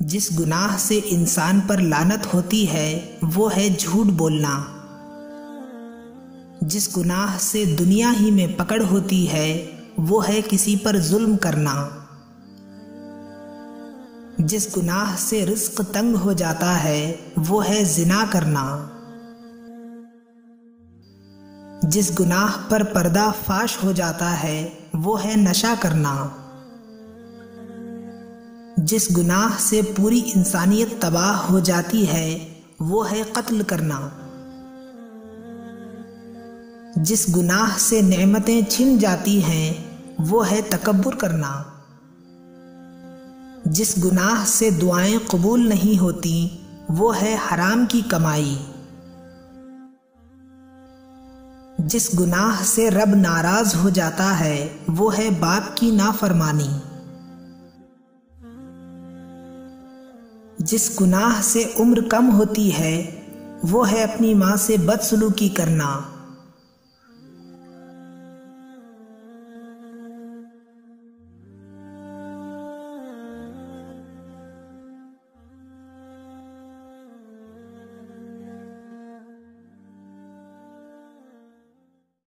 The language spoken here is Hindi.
जिस गुनाह से इंसान पर लानत होती है वो है झूठ बोलना। जिस गुनाह से दुनिया ही में पकड़ होती है वो है किसी पर जुल्म करना। जिस गुनाह से रिज़्क़ तंग हो जाता है वो है ज़िना करना। जिस गुनाह पर पर्दा फाश हो जाता है वो है नशा करना। जिस गुनाह से पूरी इंसानियत तबाह हो जाती है वो है कत्ल करना। जिस गुनाह से नेमतें छिन जाती हैं वो है तकब्बुर करना। जिस गुनाह से दुआएं कबूल नहीं होती वो है हराम की कमाई। जिस गुनाह से रब नाराज हो जाता है वो है बाप की नाफरमानी। जिस गुनाह से उम्र कम होती है वो है अपनी माँ से बदसलूकी करना।